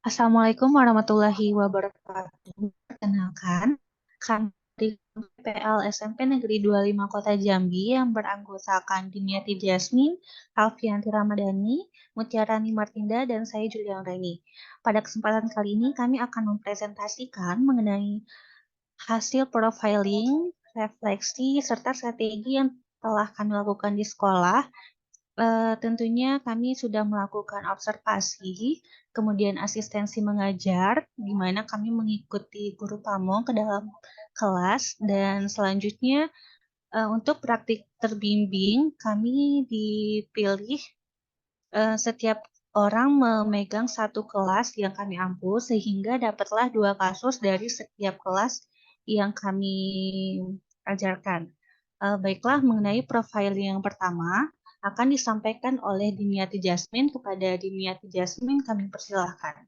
Assalamualaikum warahmatullahi wabarakatuh. Perkenalkan, kami dari PL SMP Negeri 25 Kota Jambi yang beranggotakan Dimiati Jasmine, Alfianti Ramadhani, Mutiarani Martinda, dan saya Julian Reni. Pada kesempatan kali ini kami akan mempresentasikan mengenai hasil profiling, refleksi, serta strategi yang telah kami lakukan di sekolah. Tentunya kami sudah melakukan observasi, kemudian asistensi mengajar, di mana kami mengikuti guru pamong ke dalam kelas, dan selanjutnya untuk praktik terbimbing, kami dipilih setiap orang memegang satu kelas yang kami ampu, sehingga dapatlah 2 kasus dari setiap kelas yang kami ajarkan. Baiklah, mengenai profiling yang pertama, akan disampaikan oleh Dimiati Jasmine. Kepada Dimiati Jasmine, kami persilahkan.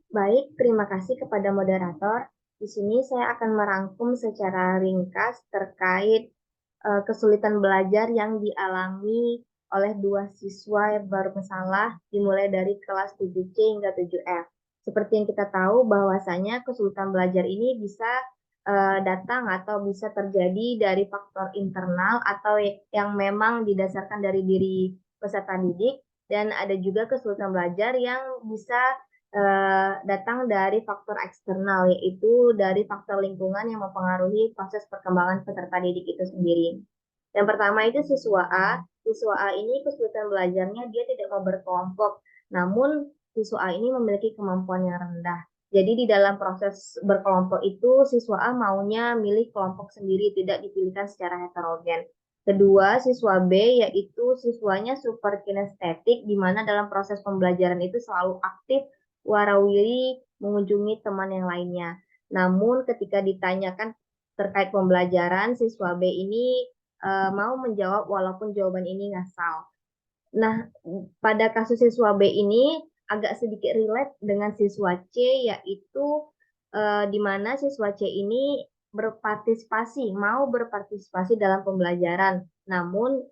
Baik, terima kasih kepada moderator. Di sini saya akan merangkum secara ringkas terkait kesulitan belajar yang dialami oleh dua siswa yang bermasalah dimulai dari kelas 7C hingga 7F. Seperti yang kita tahu bahwasanya kesulitan belajar ini bisa datang atau bisa terjadi dari faktor internal atau yang memang didasarkan dari diri peserta didik, dan ada juga kesulitan belajar yang bisa datang dari faktor eksternal, yaitu dari faktor lingkungan yang mempengaruhi proses perkembangan peserta didik itu sendiri. Yang pertama itu siswa A. Siswa A ini kesulitan belajarnya dia tidak mau berkelompok, namun siswa A ini memiliki kemampuan yang rendah. Jadi di dalam proses berkelompok itu siswa A maunya milih kelompok sendiri, tidak dipilihkan secara heterogen. Kedua, siswa B yaitu siswanya super kinestetik, di mana dalam proses pembelajaran itu selalu aktif, warawiri, mengunjungi teman yang lainnya. Namun ketika ditanyakan terkait pembelajaran, siswa B ini mau menjawab walaupun jawaban ini ngasal. Nah, pada kasus siswa B ini agak sedikit relate dengan siswa C, yaitu di mana siswa C ini mau berpartisipasi dalam pembelajaran. Namun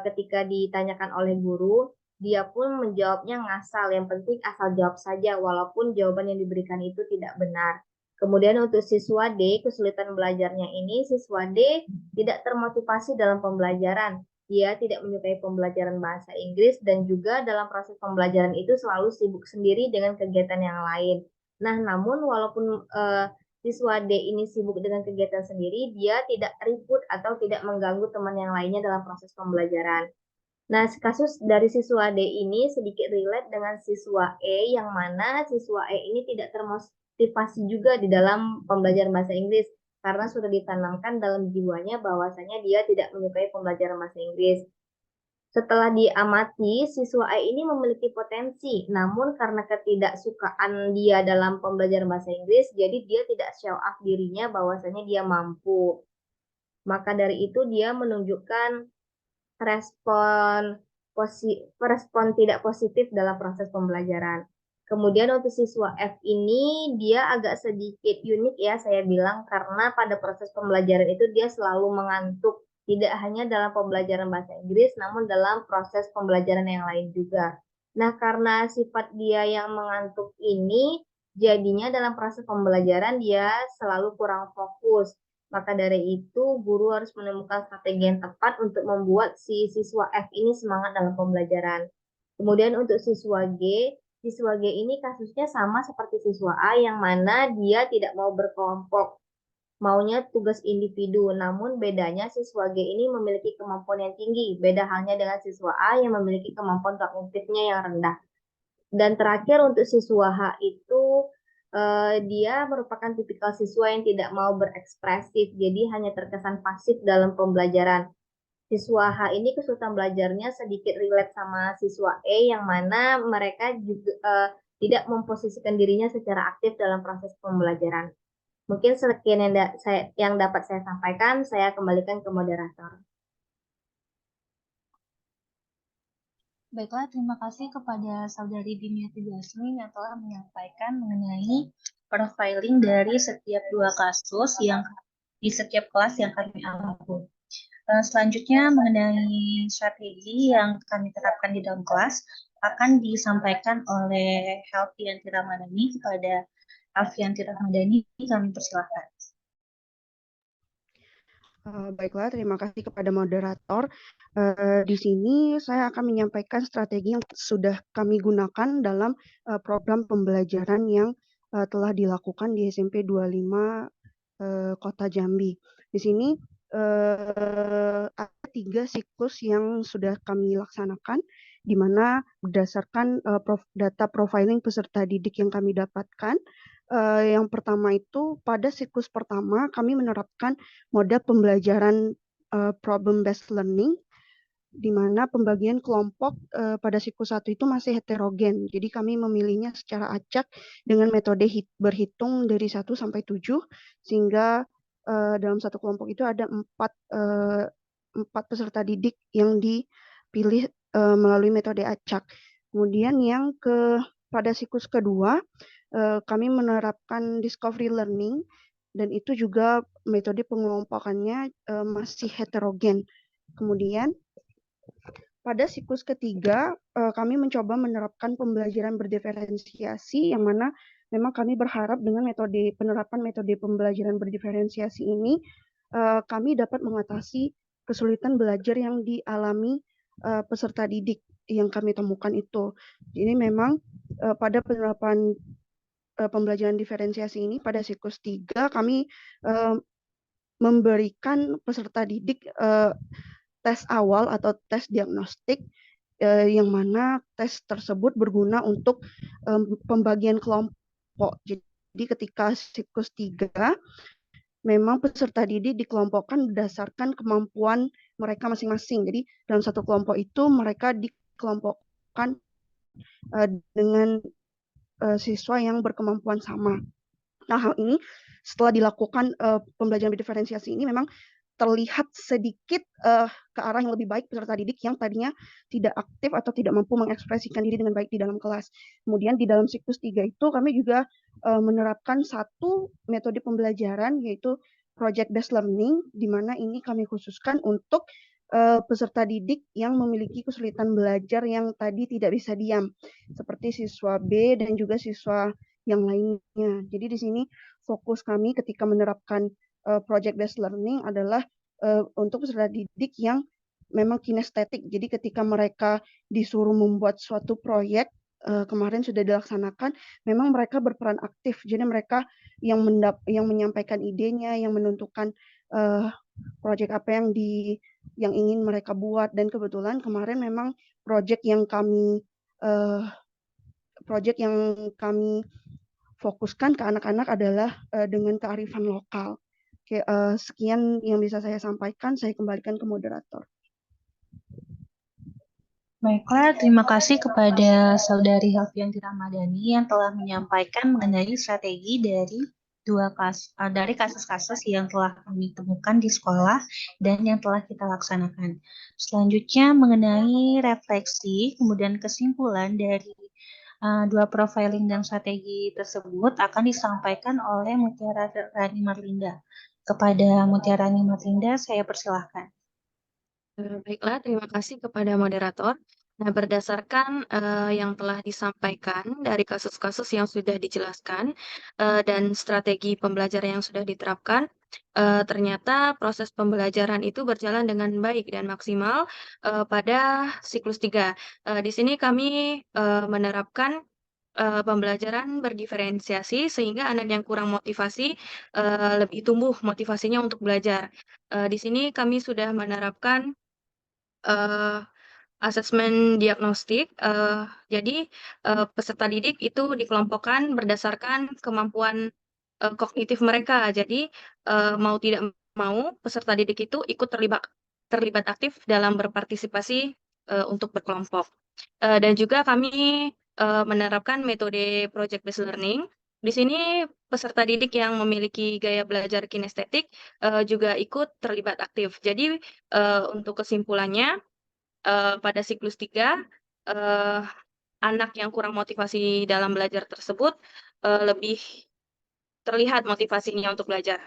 ketika ditanyakan oleh guru, dia pun menjawabnya ngasal. Yang penting asal jawab saja, walaupun jawaban yang diberikan itu tidak benar. Kemudian untuk siswa D, kesulitan belajarnya ini, siswa D tidak termotivasi dalam pembelajaran. Dia tidak menyukai pembelajaran bahasa Inggris dan juga dalam proses pembelajaran itu selalu sibuk sendiri dengan kegiatan yang lain. Nah, namun walaupun siswa D ini sibuk dengan kegiatan sendiri, dia tidak ribut atau tidak mengganggu teman yang lainnya dalam proses pembelajaran. Nah, kasus dari siswa D ini sedikit relate dengan siswa E, yang mana siswa E ini tidak termotivasi juga di dalam pembelajaran bahasa Inggris karena sudah ditanamkan dalam jiwanya bahwasanya dia tidak menyukai pembelajaran bahasa Inggris. Setelah diamati, siswa A ini memiliki potensi, namun karena ketidaksukaan dia dalam pembelajaran bahasa Inggris, jadi dia tidak show off dirinya bahwasanya dia mampu. Maka dari itu dia menunjukkan respon respon tidak positif dalam proses pembelajaran. Kemudian untuk siswa F ini dia agak sedikit unik ya saya bilang, karena pada proses pembelajaran itu dia selalu mengantuk, tidak hanya dalam pembelajaran bahasa Inggris namun dalam proses pembelajaran yang lain juga. Nah, karena sifat dia yang mengantuk ini jadinya dalam proses pembelajaran dia selalu kurang fokus. Maka dari itu, guru harus menemukan strategi yang tepat untuk membuat si siswa F ini semangat dalam pembelajaran. Kemudian untuk siswa G ini kasusnya sama seperti siswa A, yang mana dia tidak mau berkelompok, maunya tugas individu. Namun bedanya siswa G ini memiliki kemampuan yang tinggi, beda halnya dengan siswa A yang memiliki kemampuan kognitifnya yang rendah. Dan terakhir untuk siswa H itu dia merupakan tipikal siswa yang tidak mau berekspresif, jadi hanya terkesan pasif dalam pembelajaran. Siswa H ini kesulitan belajarnya sedikit relate sama siswa E, yang mana mereka juga tidak memposisikan dirinya secara aktif dalam proses pembelajaran. Mungkin sekian yang dapat saya sampaikan, saya kembalikan ke moderator. Baiklah, terima kasih kepada Saudari Dimiati Jasmine yang telah menyampaikan mengenai profiling dari setiap 2 kasus yang di setiap kelas yang kami ampu. Selanjutnya mengenai strategi yang kami terapkan di dalam kelas akan disampaikan oleh Helvianti Ramadhani kepada Alfianti Ramadhani. Kami persilahkan. Baiklah, terima kasih kepada moderator. Di sini saya akan menyampaikan strategi yang sudah kami gunakan dalam program pembelajaran yang telah dilakukan di SMP 25 Kota Jambi. Di sini ada 3 siklus yang sudah kami laksanakan, di mana berdasarkan data profiling peserta didik yang kami dapatkan. Yang pertama itu pada siklus pertama kami menerapkan moda pembelajaran problem based learning, di mana pembagian kelompok pada siklus 1 itu masih heterogen. Jadi kami memilihnya secara acak dengan metode berhitung dari 1 sampai 7, sehingga dalam satu kelompok itu ada 4 peserta didik yang dipilih melalui metode acak. Kemudian pada siklus kedua kami menerapkan discovery learning, dan itu juga metode pengelompokannya masih heterogen. Kemudian pada siklus ketiga kami mencoba menerapkan pembelajaran berdiferensiasi, yang mana memang kami berharap dengan penerapan metode pembelajaran berdiferensiasi ini kami dapat mengatasi kesulitan belajar yang dialami peserta didik yang kami temukan itu. Jadi memang pada penerapan pembelajaran diferensiasi ini pada siklus 3 kami memberikan peserta didik tes awal atau tes diagnostik, yang mana tes tersebut berguna untuk pembagian kelompok. Jadi ketika siklus 3 memang peserta didik dikelompokkan berdasarkan kemampuan mereka masing-masing. Jadi dalam satu kelompok itu mereka dikelompokkan dengan siswa yang berkemampuan sama. Nah, hal ini setelah dilakukan pembelajaran diferensiasi ini memang terlihat sedikit ke arah yang lebih baik peserta didik yang tadinya tidak aktif atau tidak mampu mengekspresikan diri dengan baik di dalam kelas. Kemudian di dalam siklus 3 itu kami juga menerapkan satu metode pembelajaran, yaitu project based learning, di mana ini kami khususkan untuk peserta didik yang memiliki kesulitan belajar yang tadi tidak bisa diam, seperti siswa B dan juga siswa yang lainnya. Jadi di sini fokus kami ketika menerapkan project based learning adalah untuk peserta didik yang memang kinestetik. Jadi ketika mereka disuruh membuat suatu proyek kemarin sudah dilaksanakan, memang mereka berperan aktif. Jadi mereka yang menyampaikan idenya, yang menentukan proyek apa yang ingin mereka buat. Dan kebetulan kemarin memang proyek yang kami fokuskan ke anak-anak adalah dengan kearifan lokal. Oke, sekian yang bisa saya sampaikan. Saya kembalikan ke moderator. Baiklah, terima kasih kepada Saudari Helvianti Ramadhani yang telah menyampaikan mengenai strategi dari kasus-kasus yang telah kami temukan di sekolah dan yang telah kita laksanakan. Selanjutnya mengenai refleksi, kemudian kesimpulan dari dua profiling dan strategi tersebut akan disampaikan oleh Mutiara Rani Marlinda. Kepada Mutiara Rani Marlinda, saya persilahkan. Baiklah, terima kasih kepada moderator. Nah, berdasarkan yang telah disampaikan dari kasus-kasus yang sudah dijelaskan dan strategi pembelajaran yang sudah diterapkan, ternyata proses pembelajaran itu berjalan dengan baik dan maksimal pada siklus 3. Di sini kami menerapkan pembelajaran berdiferensiasi sehingga anak yang kurang motivasi lebih tumbuh motivasinya untuk belajar. Di sini kami sudah menerapkan asesmen diagnostik. Jadi peserta didik itu dikelompokkan berdasarkan kemampuan kognitif mereka. Jadi mau tidak mau peserta didik itu ikut terlibat aktif dalam berpartisipasi untuk berkelompok. Dan juga kami menerapkan metode project based learning. Di sini peserta didik yang memiliki gaya belajar kinestetik juga ikut terlibat aktif. Jadi untuk kesimpulannya, pada siklus 3, anak yang kurang motivasi dalam belajar tersebut lebih terlihat motivasinya untuk belajar.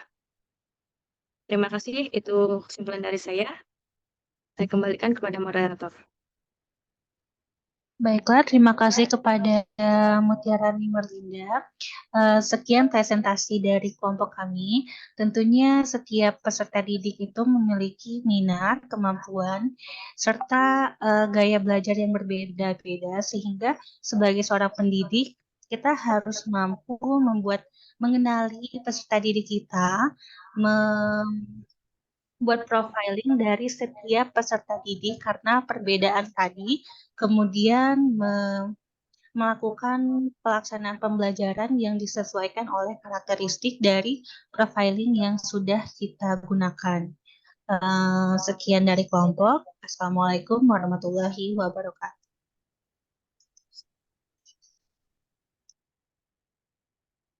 Terima kasih, itu kesimpulan dari saya. Saya kembalikan kepada moderator. Baiklah, terima kasih kepada Mutiarani Merlinda. Sekian presentasi dari kelompok kami. Tentunya setiap peserta didik itu memiliki minat, kemampuan, serta gaya belajar yang berbeda-beda, sehingga sebagai seorang pendidik, kita harus mampu mengenali peserta didik kita, buat profiling dari setiap peserta didik karena perbedaan tadi, kemudian melakukan pelaksanaan pembelajaran yang disesuaikan oleh karakteristik dari profiling yang sudah kita gunakan. Sekian dari kelompok. Assalamualaikum warahmatullahi wabarakatuh.